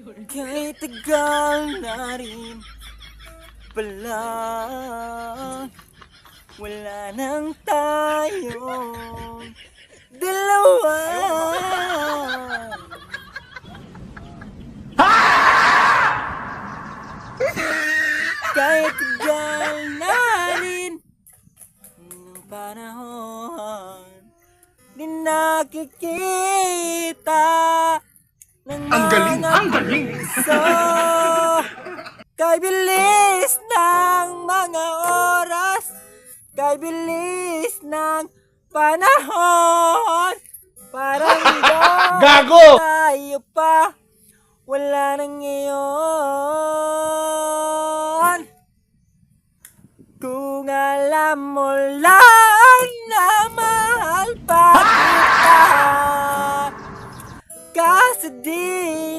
Kahit tagal na rin pala, wala nang tayong dalawa. Kahit tagal na rin ng panahon, di nakikita ng Ang galing! puso. Kay bilis ng mga oras, kay bilis ng panahon, parang Gago! tayo pa, wala nang ngayon. Kung alam mo lang na mahal pa kita, kaso di